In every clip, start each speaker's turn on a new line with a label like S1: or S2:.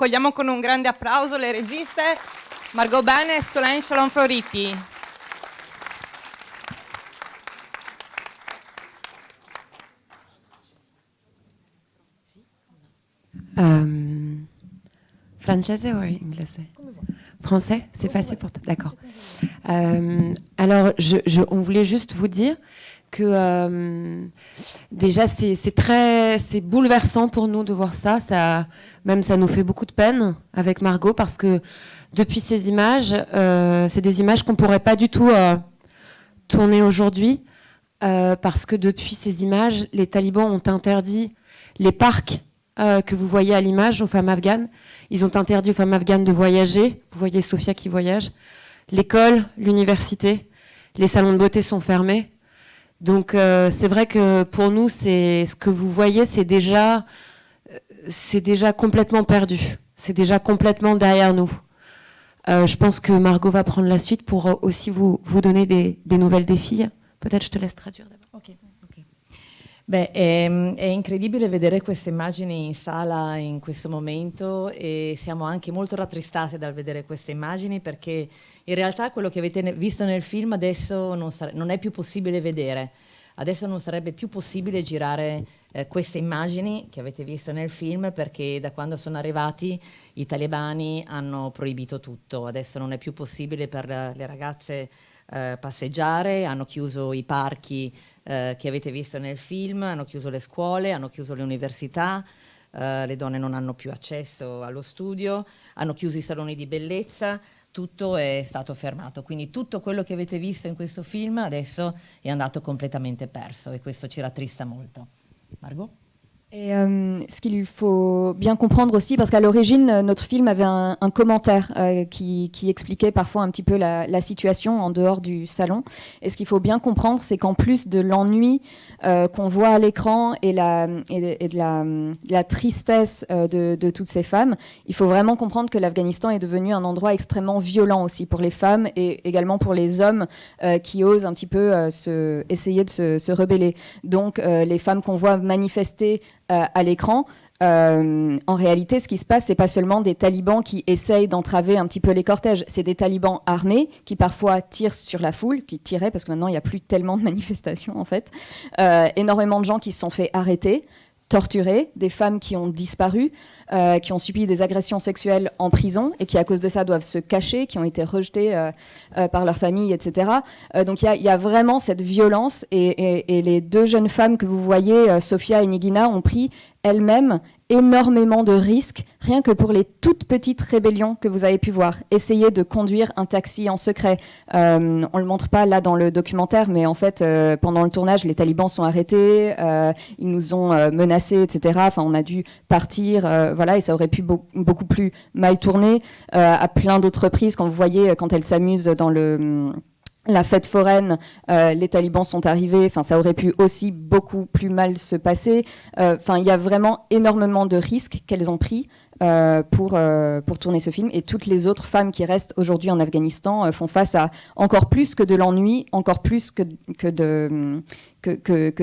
S1: accogliamo con un grande applauso le registe Margot Bene e Solène Chalon-Floriti.
S2: Francese ou inglese? Français, c'est facile pour toi. D'accord. Alors, on voulait juste vous dire que déjà c'est bouleversant pour nous de voir ça. Ça nous fait beaucoup de peine avec Margot parce que depuis ces images, c'est des images qu'on pourrait pas du tout tourner aujourd'hui parce que depuis ces images, les talibans ont interdit les parcs que vous voyez à l'image aux femmes afghanes. Ils ont interdit aux femmes afghanes de voyager. Vous voyez Sophia qui voyage. L'école, l'université, les salons de beauté sont fermés. Donc c'est vrai que pour nous, ce que vous voyez, c'est déjà complètement perdu. C'est déjà complètement derrière nous. Je pense que Margot va prendre la suite pour aussi vous donner des nouvelles des filles. Peut-être je te laisse traduire d'abord.
S3: Ok. Beh, è incredibile vedere queste immagini in sala in questo momento e siamo anche molto rattristati dal vedere queste immagini perché in realtà quello che avete visto nel film adesso non è più possibile vedere. Adesso non sarebbe più possibile girare queste immagini che avete visto nel film perché da quando sono arrivati i talebani hanno proibito tutto. Adesso non è più possibile per le ragazze passeggiare, hanno chiuso i parchi che avete visto nel film, hanno chiuso le scuole, hanno chiuso le università, le donne non hanno più accesso allo studio, hanno chiuso i saloni di bellezza, tutto è stato fermato. Quindi tutto quello che avete visto in questo film adesso è andato completamente perso e questo ci rattrista molto. Margot ?
S4: Et ce qu'il faut bien comprendre aussi, parce qu'à l'origine, notre film avait un commentaire qui expliquait parfois un petit peu la situation en dehors du salon. Et ce qu'il faut bien comprendre, c'est qu'en plus de l'ennui qu'on voit à l'écran et de la tristesse de toutes ces femmes, il faut vraiment comprendre que l'Afghanistan est devenu un endroit extrêmement violent aussi pour les femmes et également pour les hommes qui osent un petit peu essayer de se rebeller. Donc les femmes qu'on voit manifester à l'écran, en réalité, ce qui se passe, c'est pas seulement des talibans qui essayent d'entraver un petit peu les cortèges, c'est des talibans armés qui parfois tirent sur la foule, qui tiraient parce que maintenant il n'y a plus tellement de manifestations en fait. Énormément de gens qui se sont fait arrêter, torturés, des femmes qui ont disparu, qui ont subi des agressions sexuelles en prison et qui à cause de ça doivent se cacher, qui ont été rejetées par leur famille, etc. Donc il y a vraiment cette violence et les deux jeunes femmes que vous voyez, Sophia et Nigina, ont pris elles-mêmes énormément de risques, rien que pour les toutes petites rébellions que vous avez pu voir. Essayer de conduire un taxi en secret. On ne le montre pas là dans le documentaire, mais en fait, pendant le tournage, les talibans sont arrêtés, ils nous ont menacés, etc. Enfin, on a dû partir, voilà, et ça aurait pu beaucoup plus mal tourner. À plein d'autres reprises, quand vous voyez, quand elles s'amusent dans la fête foraine, les talibans sont arrivés, enfin ça aurait pu aussi beaucoup plus mal se passer. Enfin, il y a vraiment énormément de risques qu'elles ont pris pour tourner ce film, et toutes les autres femmes qui restent aujourd'hui en Afghanistan font face à encore plus que de l'ennui, encore plus que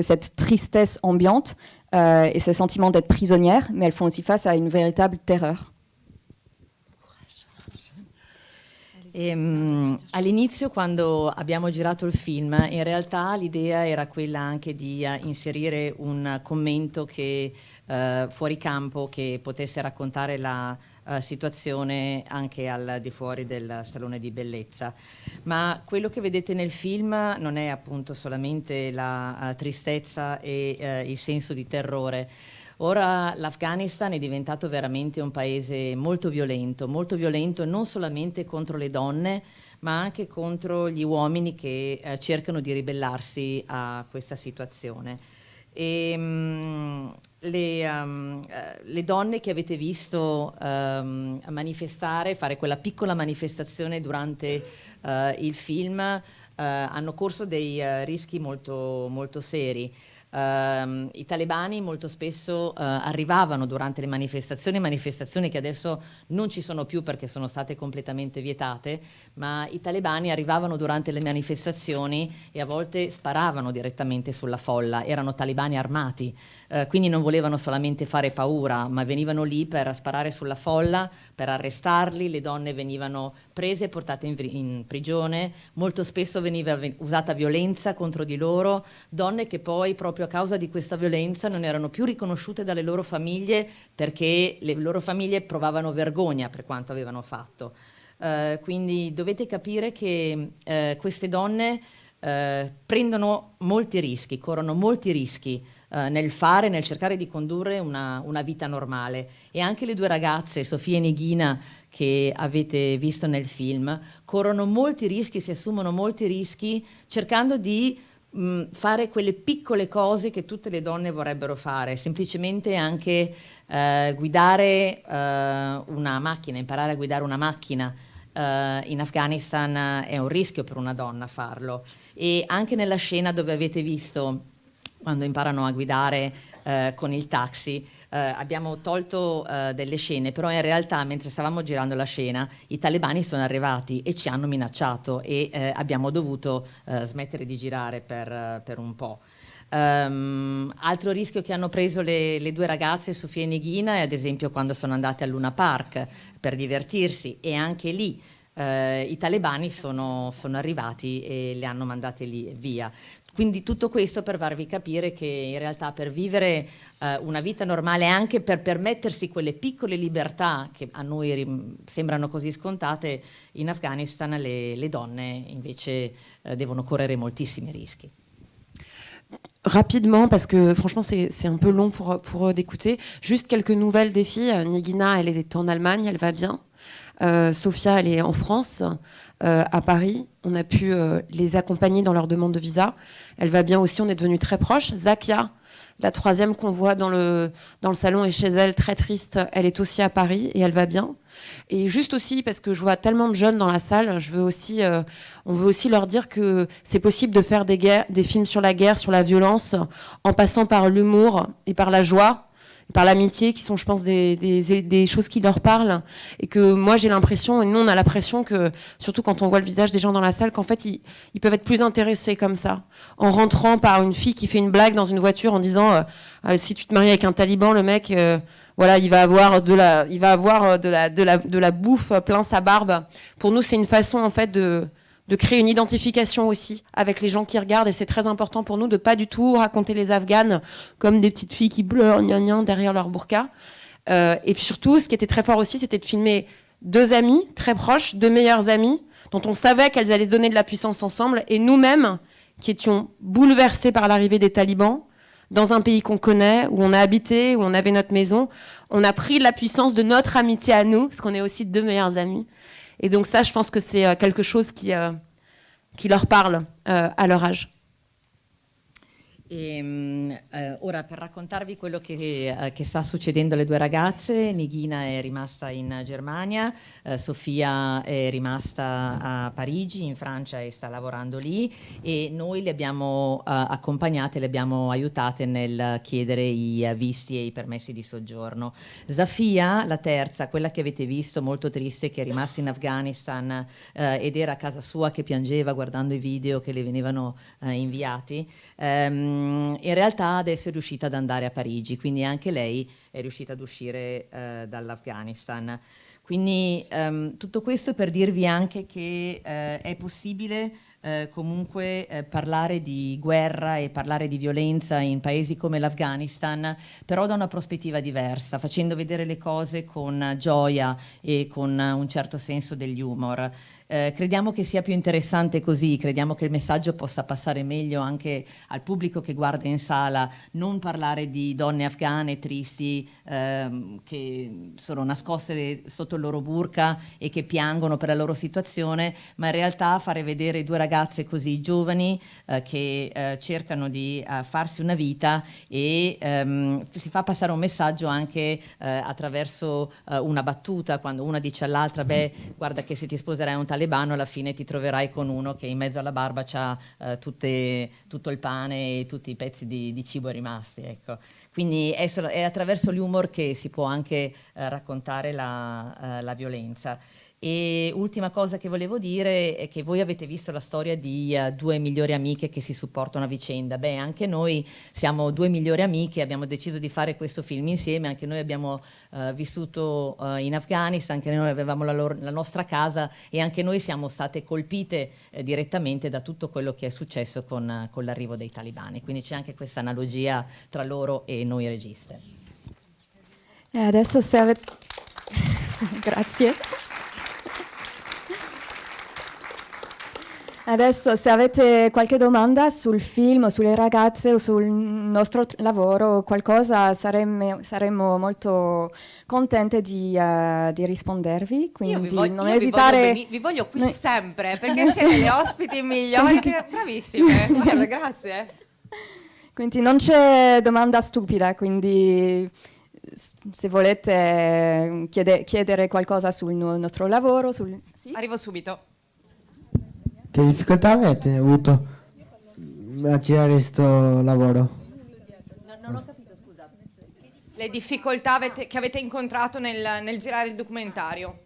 S4: cette tristesse ambiante et ce sentiment d'être prisonnière, mais elles font aussi face à une véritable terreur.
S3: All'inizio, quando abbiamo girato il film, in realtà l'idea era quella anche di inserire un commento che fuori campo che potesse raccontare la situazione anche al di fuori del salone di bellezza. Ma quello che vedete nel film non è appunto solamente la tristezza e il senso di terrore. Ora l'Afghanistan è diventato veramente un paese molto violento non solamente contro le donne, ma anche contro gli uomini che cercano di ribellarsi a questa situazione. E le donne che avete visto manifestare, fare quella piccola manifestazione durante il film, hanno corso dei rischi molto, molto seri. I talebani molto spesso arrivavano durante le manifestazioni che adesso non ci sono più perché sono state completamente vietate, ma i talebani arrivavano durante le manifestazioni e a volte sparavano direttamente sulla folla, erano talebani armati, quindi non volevano solamente fare paura, ma venivano lì per sparare sulla folla, per arrestarli, le donne venivano prese e portate in prigione, molto spesso veniva usata violenza contro di loro, donne che poi proprio a causa di questa violenza non erano più riconosciute dalle loro famiglie perché le loro famiglie provavano vergogna per quanto avevano fatto. Quindi dovete capire che queste donne prendono molti rischi, corrono molti rischi nel cercare di condurre una vita normale. E anche le due ragazze, Sofia e Nighina, che avete visto nel film, corrono molti rischi, si assumono molti rischi cercando di fare quelle piccole cose che tutte le donne vorrebbero fare, semplicemente anche guidare una macchina, imparare a guidare una macchina. In Afghanistan è un rischio per una donna farlo, e anche nella scena dove avete visto quando imparano a guidare con il taxi, abbiamo tolto delle scene, però in realtà mentre stavamo girando la scena i talebani sono arrivati e ci hanno minacciato e abbiamo dovuto smettere di girare per un po'. Altro rischio che hanno preso le due ragazze, Sofia e Nighina, è ad esempio quando sono andate al Luna Park per divertirsi, e anche lì i talebani sono arrivati e le hanno mandate lì via. Quindi tutto questo per farvi capire che in realtà per vivere una vita normale, anche per permettersi quelle piccole libertà che a noi sembrano così scontate, in Afghanistan le donne invece devono correre moltissimi rischi.
S2: Rapidement, parce que franchement c'est un peu long pour eux d'écouter. Juste quelques nouvelles des filles. Nighina, elle est en Allemagne, elle va bien. Sophia, elle est en France, à Paris. On a pu les accompagner dans leur demande de visa. Elle va bien aussi, on est devenus très proches. Zakia, la troisième qu'on voit dans le salon est chez elle, très triste. Elle est aussi à Paris et elle va bien. Et juste aussi, parce que je vois tellement de jeunes dans la salle, on veut aussi leur dire que c'est possible de faire des films sur la guerre, sur la violence, en passant par l'humour et par la joie, et par l'amitié, qui sont, je pense, des choses qui leur parlent. Et que moi, j'ai l'impression, et nous, on a l'impression que, surtout quand on voit le visage des gens dans la salle, qu'en fait, ils peuvent être plus intéressés comme ça, en rentrant par une fille qui fait une blague dans une voiture en disant si tu te maries avec un taliban, le mec... voilà, il va avoir de la bouffe plein sa barbe. Pour nous, c'est une façon en fait de créer une identification aussi avec les gens qui regardent, et c'est très important pour nous de pas du tout raconter les Afghanes comme des petites filles qui pleurent gna gna derrière leur burqa. Et puis surtout, ce qui était très fort aussi, c'était de filmer deux amies très proches, deux meilleures amies, dont on savait qu'elles allaient se donner de la puissance ensemble, et nous-mêmes qui étions bouleversés par l'arrivée des talibans, dans un pays qu'on connaît, où on a habité, où on avait notre maison, on a pris la puissance de notre amitié à nous, parce qu'on est aussi deux meilleures amies. Et donc ça, je pense que c'est quelque chose qui leur parle à leur âge.
S3: Ora, per raccontarvi quello che sta succedendo alle due ragazze, Nighina è rimasta in Germania, Sofia è rimasta a Parigi, in Francia, e sta lavorando lì, e noi le abbiamo accompagnate, le abbiamo aiutate nel chiedere i visti e i permessi di soggiorno. Zafia, la terza, quella che avete visto, molto triste, che è rimasta in Afghanistan ed era a casa sua che piangeva guardando i video che le venivano inviati, in realtà adesso è riuscita ad andare a Parigi, quindi anche lei è riuscita ad uscire dall'Afghanistan. Quindi tutto questo per dirvi anche che è possibile comunque parlare di guerra e parlare di violenza in paesi come l'Afghanistan, però da una prospettiva diversa, facendo vedere le cose con gioia e con un certo senso degli humor. Crediamo che sia più interessante così, crediamo che il messaggio possa passare meglio anche al pubblico che guarda in sala, non parlare di donne afghane tristi che sono nascoste sotto il loro burqa e che piangono per la loro situazione, ma in realtà fare vedere due ragazzi ragazze così giovani che cercano di farsi una vita e si fa passare un messaggio anche attraverso una battuta, quando una dice all'altra: beh, guarda che se ti sposerai un talebano alla fine ti troverai con uno che in mezzo alla barba c'ha tutto il pane e tutti i pezzi di cibo rimasti, ecco. Quindi è attraverso l'humor che si può anche raccontare la violenza. E ultima cosa che volevo dire è che voi avete visto la storia di due migliori amiche che si supportano a vicenda. Beh, anche noi siamo due migliori amiche, abbiamo deciso di fare questo film insieme, anche noi abbiamo vissuto in Afghanistan, anche noi avevamo la nostra casa e anche noi siamo state colpite direttamente da tutto quello che è successo con l'arrivo dei talibani. Quindi c'è anche questa analogia tra loro e noi registe.
S4: E adesso se avete... Grazie. Adesso se avete qualche domanda sul film o sulle ragazze o sul nostro lavoro o qualcosa saremmo molto contente di rispondervi, quindi non esitare.
S1: Vi voglio qui sempre perché siete le ospiti migliori, bravissime, guarda, grazie.
S4: Quindi non c'è domanda stupida, quindi se volete chiedere qualcosa sul nostro lavoro, sì?
S1: Arrivo subito.
S5: Che difficoltà avete avuto a girare questo lavoro?
S3: Non ho capito, scusa.
S1: Le difficoltà che avete incontrato nel girare il documentario.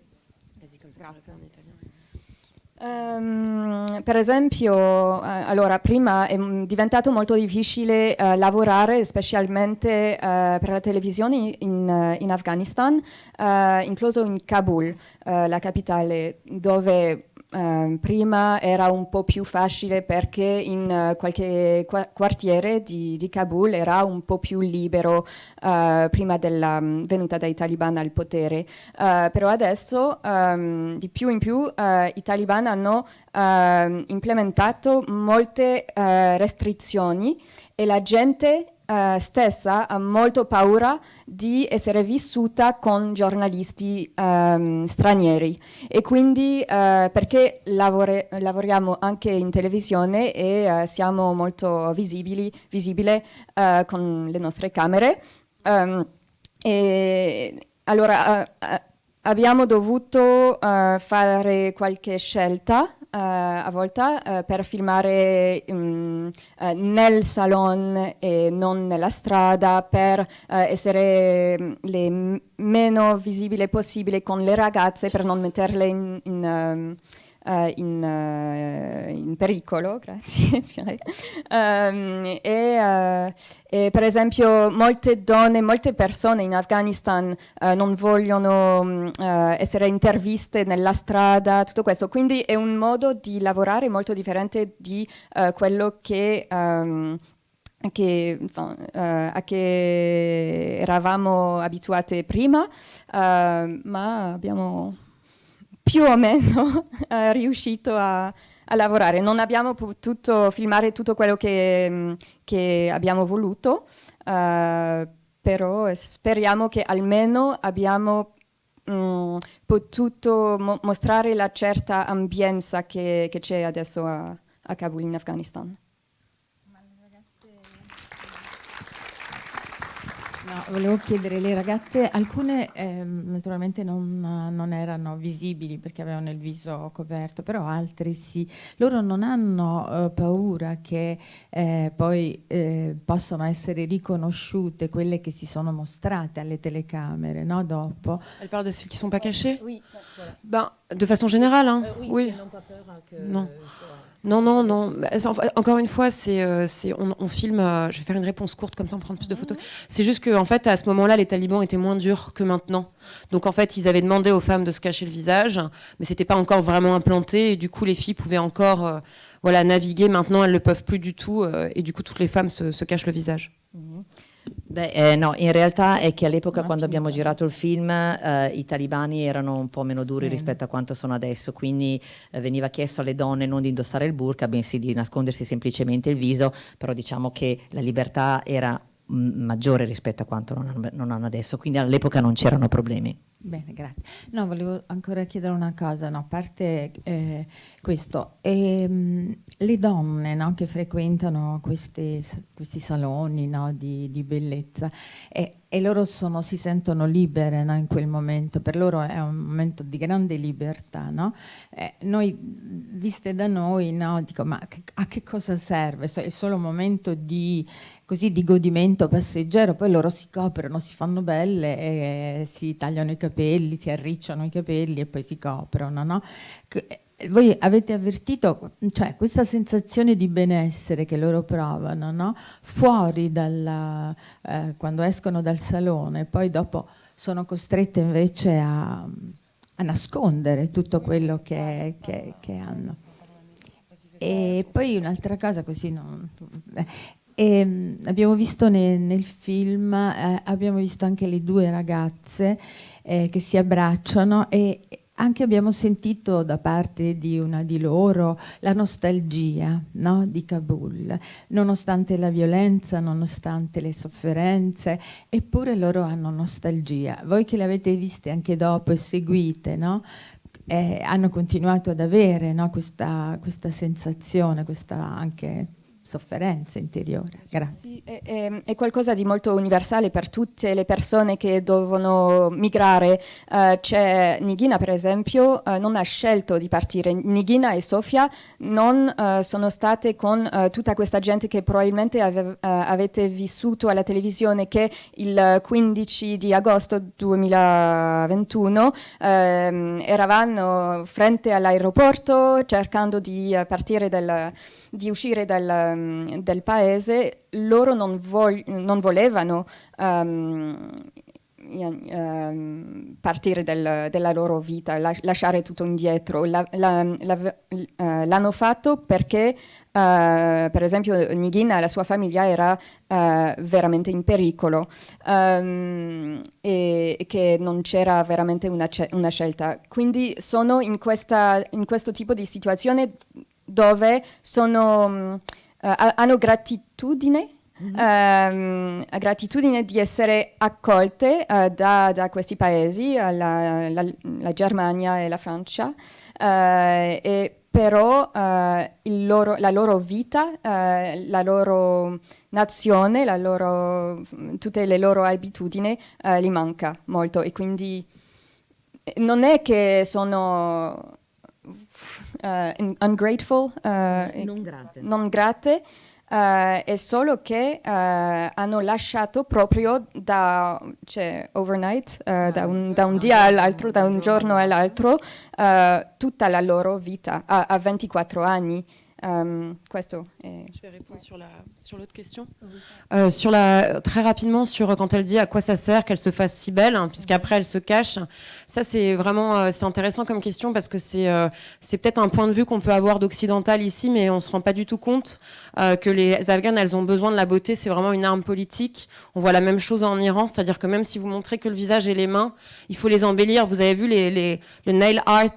S1: Grazie.
S4: Per esempio, allora, prima è diventato molto difficile lavorare, specialmente per la televisione in Afghanistan, incluso in Kabul, la capitale, dove prima era un po' più facile perché in qualche quartiere di Kabul era un po' più libero prima della venuta dei talibani al potere. Però adesso, di più in più, i talibani hanno implementato molte restrizioni e la gente stessa ha molto paura di essere vissuta con giornalisti stranieri e quindi perché lavoriamo anche in televisione e siamo molto visibili con le nostre camere e allora abbiamo dovuto fare qualche scelta a volte per filmare nel salon e non nella strada, per essere le meno visibili possibile con le ragazze, per non metterle in pericolo, grazie. E per esempio molte donne, molte persone in Afghanistan non vogliono essere interviste nella strada, tutto questo. Quindi è un modo di lavorare molto differente di quello a che eravamo abituate prima, ma abbiamo più o meno riuscito a lavorare. Non abbiamo potuto filmare tutto quello che abbiamo voluto, però speriamo che almeno abbiamo potuto mostrare la certa ambienza che c'è adesso a Kabul, in Afghanistan.
S6: No, volevo chiedere, le ragazze, alcune naturalmente non erano visibili perché avevano il viso coperto, però altre sì. Loro non hanno paura che poi possano essere riconosciute, quelle che si sono mostrate alle telecamere, no, dopo.
S2: Elle parle de celles qui sont pas cachées?
S3: Oui, voilà.
S2: Ben, de façon générale, hein.
S3: Oui.
S2: Oui.
S3: Non pas peur que...
S2: Non. Non. Encore une fois, on filme. Je vais faire une réponse courte, comme ça on prend plus de photos. C'est juste qu'en fait, à ce moment-là, les talibans étaient moins durs que maintenant. Donc en fait, ils avaient demandé aux femmes de se cacher le visage, mais c'était pas encore vraiment implanté. Et du coup, les filles pouvaient encore naviguer. Maintenant, elles le peuvent plus du tout. Et du coup, toutes les femmes se cachent le visage.
S3: Beh, no, in realtà è che all'epoca quando abbiamo girato il film i talibani erano un po' meno duri rispetto a quanto sono adesso, quindi veniva chiesto alle donne non di indossare il burqa, bensì di nascondersi semplicemente il viso, però diciamo che la libertà era maggiore rispetto a quanto non hanno adesso, quindi all'epoca non c'erano problemi.
S6: Bene, grazie. No, volevo ancora chiedere una cosa, no, a parte questo, le donne, no, che frequentano questi saloni, no, di bellezza e loro si sentono libere, no, in quel momento, per loro è un momento di grande libertà, no? Noi, viste da noi, no, dico, ma a che cosa serve? È solo un momento di godimento passeggero, poi loro si coprono, si fanno belle e si tagliano i capelli, si arricciano i capelli e poi si coprono, no? Voi avete avvertito, cioè, questa sensazione di benessere che loro provano, no? Fuori quando escono dal salone, e poi dopo sono costrette invece a nascondere tutto quello che hanno. E poi un'altra cosa così abbiamo visto nel film, abbiamo visto anche le due ragazze che si abbracciano e anche abbiamo sentito da parte di una di loro la nostalgia, no, di Kabul, nonostante la violenza, nonostante le sofferenze, eppure loro hanno nostalgia. Voi che le avete viste anche dopo e seguite, no? Hanno continuato ad avere, no, questa sensazione, questa anche sofferenza interiore. Grazie.
S4: Sì, è qualcosa di molto universale per tutte le persone che devono migrare. C'è Nigina, per esempio, non ha scelto di partire. Nigina e Sofia non sono state con tutta questa gente che probabilmente avete vissuto alla televisione, che il 15 di agosto 2021 eravamo frente all'aeroporto cercando di partire di uscire del paese. Loro non volevano partire della loro vita, lasciare tutto indietro. L'hanno fatto perché, per esempio, Nigina e la sua famiglia era veramente in pericolo e che non c'era veramente una scelta. Quindi sono in questo tipo di situazione dove hanno gratitudine. Gratitudine di essere accolte da questi paesi, la Germania e la Francia, e però la loro vita, la loro nazione, tutte le loro abitudini gli manca molto, e quindi non è che sono ungrateful, non grate, è solo che hanno lasciato proprio overnight, da un dia all'altro, da un giorno all'altro, tutta la loro vita a 24 anni. Questo è...
S2: Je vais répondre sur l'autre question. Très rapidement, sur quand elle dit à quoi ça sert qu'elle se fasse si belle, hein, puisqu'après elle se cache. Ça, c'est vraiment c'est intéressant comme question, parce que c'est peut-être un point de vue qu'on peut avoir d'occidental ici, mais on se rend pas du tout compte que les Afghanes, elles ont besoin de la beauté. C'est vraiment une arme politique. On voit la même chose en Iran, c'est-à-dire que même si vous montrez que le visage et les mains, il faut les embellir. Vous avez vu le nail art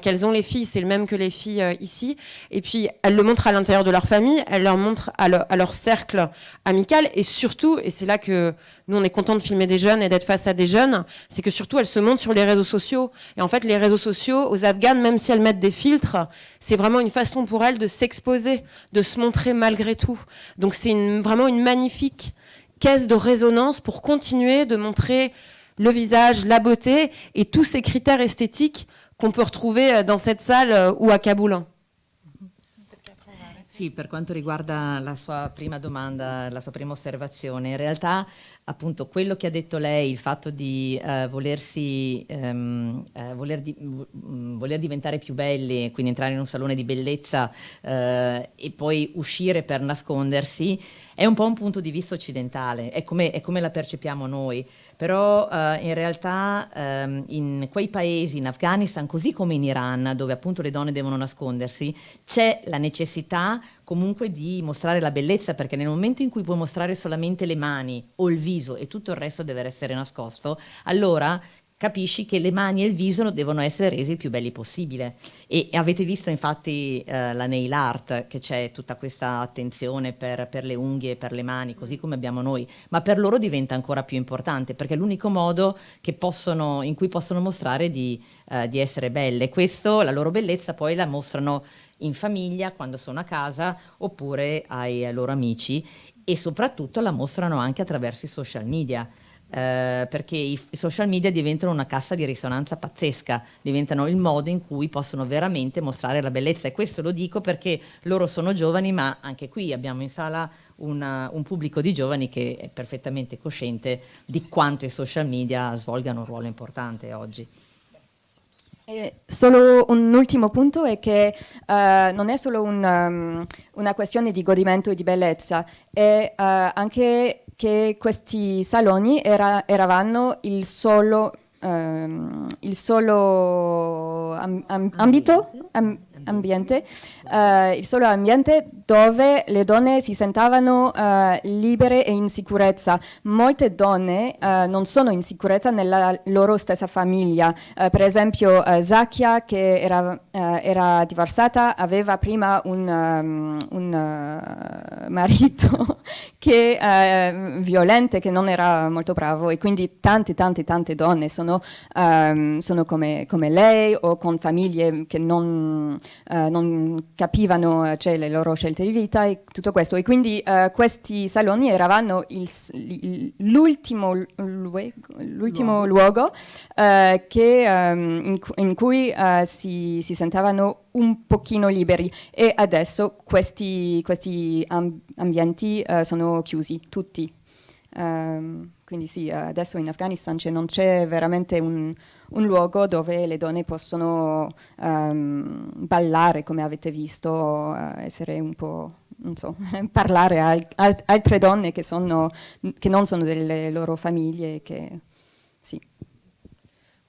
S2: qu'elles ont, les filles, c'est le même que les filles ici. Et puis, elles le montrent à l'intérieur de leur famille, elles leur montrent à leur cercle amical, et surtout, et c'est là que nous, on est content de filmer des jeunes et d'être face à des jeunes, c'est que surtout, elles se montrent sur les réseaux sociaux. Et en fait, les réseaux sociaux, aux Afghanes, même si elles mettent des filtres, c'est vraiment une façon pour elles de s'exposer, de se montrer malgré tout. Donc, c'est vraiment une magnifique caisse de résonance pour continuer de montrer le visage, la beauté et tous ces critères esthétiques qu'on peut retrouver dans cette salle ou à Kaboul.
S3: Sì, per quanto riguarda la sua prima domanda, la sua prima osservazione, in realtà appunto quello che ha detto lei, il fatto di voler diventare più belli, quindi entrare in un salone di bellezza e poi uscire per nascondersi, è un po' un punto di vista occidentale, è come la percepiamo noi, però in realtà in quei paesi, in Afghanistan così come in Iran, dove appunto le donne devono nascondersi, c'è la necessità comunque di mostrare la bellezza, perché nel momento in cui puoi mostrare solamente le mani o il viso e tutto il resto deve essere nascosto, allora capisci che le mani e il viso devono essere resi il più belli possibile. E avete visto infatti la nail art, che c'è tutta questa attenzione per le unghie e per le mani, così come abbiamo noi, ma per loro diventa ancora più importante, perché è l'unico modo in cui possono mostrare di essere belle. Questo, la loro bellezza poi la mostrano in famiglia, quando sono a casa, oppure ai loro amici, e soprattutto la mostrano anche attraverso i social media. Perché i social media diventano una cassa di risonanza pazzesca, diventano il modo in cui possono veramente mostrare la bellezza, e questo lo dico perché loro sono giovani, ma anche qui abbiamo in sala un pubblico di giovani che è perfettamente cosciente di quanto i social media svolgano un ruolo importante oggi.
S4: Solo un ultimo punto è che non è solo una questione di godimento e di bellezza, è anche che questi saloni eravamo il solo ambiente, il solo ambiente dove le donne si sentavano libere e in sicurezza. Molte donne non sono in sicurezza nella loro stessa famiglia. Per esempio Zakia, che era divorziata, aveva prima un marito che violento, che non era molto bravo, e quindi tante donne sono come lei, o con famiglie che non capivano, cioè, le loro scelte di vita e tutto questo. E quindi questi saloni eravamo l'ultimo luogo in cui si sentavano un pochino liberi, e adesso questi ambienti sono chiusi tutti. Quindi sì, adesso in Afghanistan non c'è veramente un luogo dove le donne possono ballare, come avete visto, essere un po', non so, parlare a altre donne che non sono delle loro famiglie, che sì.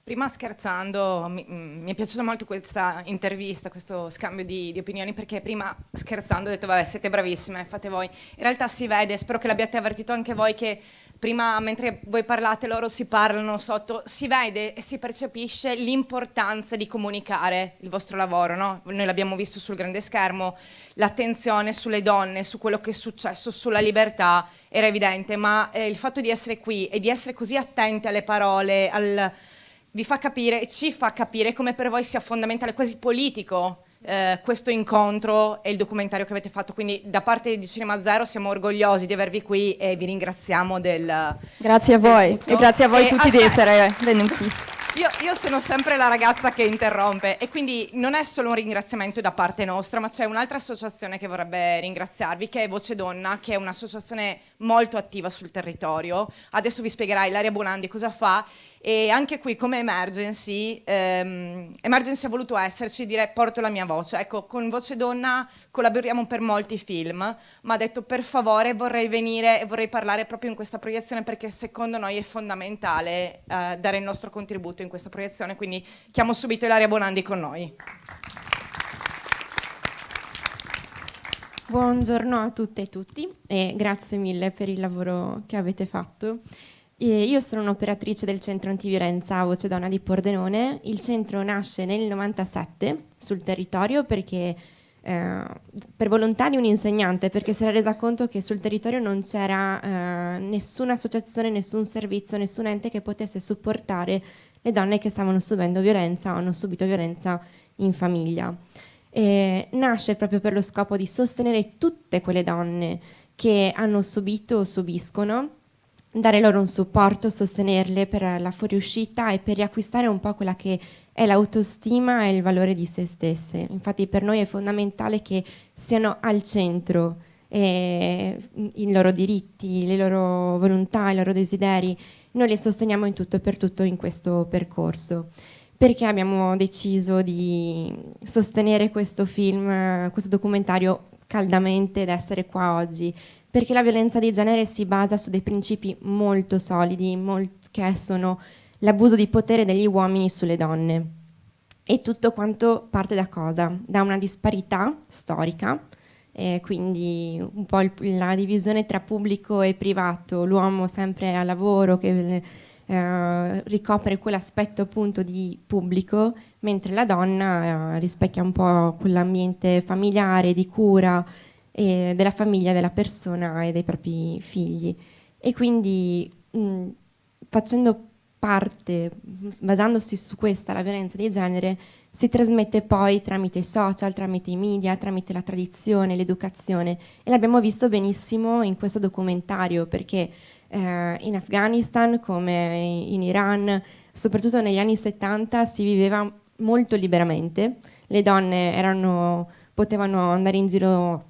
S1: Prima scherzando, mi è piaciuta molto questa intervista, questo scambio di opinioni, perché prima scherzando ho detto vabbè, siete bravissime, fate voi. In realtà si vede, spero che l'abbiate avvertito anche voi, che prima mentre voi parlate loro si parlano sotto, si vede e si percepisce l'importanza di comunicare il vostro lavoro, no? Noi l'abbiamo visto sul grande schermo, l'attenzione sulle donne, su quello che è successo, sulla libertà, era evidente, ma il fatto di essere qui e di essere così attenti alle parole, vi fa capire e ci fa capire come per voi sia fondamentale, quasi politico, questo incontro e il documentario che avete fatto. Quindi da parte di Cinema Zero siamo orgogliosi di avervi qui e vi ringraziamo
S4: Grazie a voi e grazie a voi tutti di essere venuti.
S1: Io sono sempre la ragazza che interrompe, e quindi non è solo un ringraziamento da parte nostra, ma c'è un'altra associazione che vorrebbe ringraziarvi, che è Voce Donna, che è un'associazione molto attiva sul territorio. Adesso vi spiegherà Ilaria Bonandi cosa fa. E anche qui come Emergency ha voluto esserci, dire porto la mia voce. Ecco, con Voce Donna collaboriamo per molti film, ma ha detto per favore vorrei venire e vorrei parlare proprio in questa proiezione, perché secondo noi è fondamentale dare il nostro contributo in questa proiezione, quindi chiamo subito Ilaria Bonandi con noi.
S7: Buongiorno a tutte e tutti e grazie mille per il lavoro che avete fatto. Io sono un'operatrice del centro antiviolenza Voce Donna di Pordenone. Il centro nasce nel 97 sul territorio perché per volontà di un insegnante, perché si era resa conto che sul territorio non c'era nessuna associazione, nessun servizio, nessun ente che potesse supportare le donne che stavano subendo violenza o hanno subito violenza in famiglia. Nasce proprio per lo scopo di sostenere tutte quelle donne che hanno subito o subiscono, dare loro un supporto, sostenerle per la fuoriuscita e per riacquistare un po' quella che è l'autostima e il valore di se stesse. Infatti per noi è fondamentale che siano al centro i loro diritti, le loro volontà, i loro desideri. Noi li sosteniamo in tutto e per tutto in questo percorso. Perché abbiamo deciso di sostenere questo film, questo documentario caldamente ed essere qua oggi? Perché la violenza di genere si basa su dei principi molto solidi, che sono l'abuso di potere degli uomini sulle donne. E tutto quanto parte da cosa? Da una disparità storica, quindi un po' la divisione tra pubblico e privato, l'uomo sempre al lavoro che ricopre quell'aspetto appunto di pubblico, mentre la donna rispecchia un po' quell'ambiente familiare, di cura della famiglia, della persona e dei propri figli. E quindi facendo parte, basandosi su questa, la violenza di genere, si trasmette poi tramite i social, tramite i media, tramite la tradizione, l'educazione, e l'abbiamo visto benissimo in questo documentario, perché in Afghanistan come in Iran, soprattutto negli anni 70, si viveva molto liberamente, le donne potevano andare in giro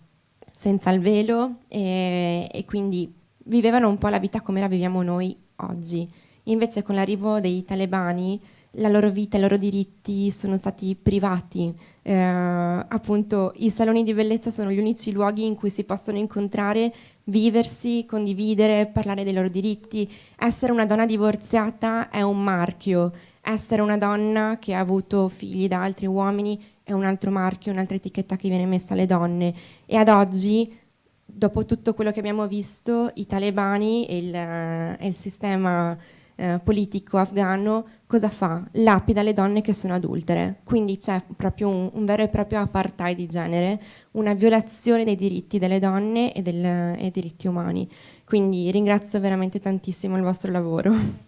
S7: senza il velo e quindi vivevano un po' la vita come la viviamo noi oggi. Invece con l'arrivo dei talebani la loro vita, i loro diritti sono stati privati. Appunto i saloni di bellezza sono gli unici luoghi in cui si possono incontrare, viversi, condividere, parlare dei loro diritti. Essere una donna divorziata è un marchio, essere una donna che ha avuto figli da altri uomini è un altro marchio, un'altra etichetta che viene messa alle donne. E ad oggi, dopo tutto quello che abbiamo visto, i talebani e il sistema politico afghano cosa fa? Lapida le donne che sono adultere. Quindi c'è proprio un vero e proprio apartheid di genere, una violazione dei diritti delle donne e dei diritti umani. Quindi ringrazio veramente tantissimo il vostro lavoro.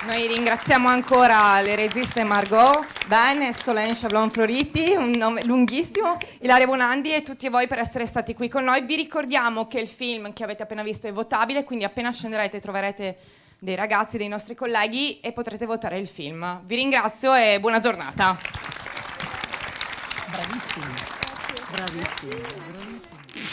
S1: Noi ringraziamo ancora le registe Margot, Ben e Solène Chablon-Floriti, un nome lunghissimo, Ilaria Bonandi e tutti voi per essere stati qui con noi. Vi ricordiamo che il film che avete appena visto è votabile, quindi appena scenderete troverete dei ragazzi, dei nostri colleghi e potrete votare il film. Vi ringrazio e buona giornata.
S3: Bravissimi. Bravissimi.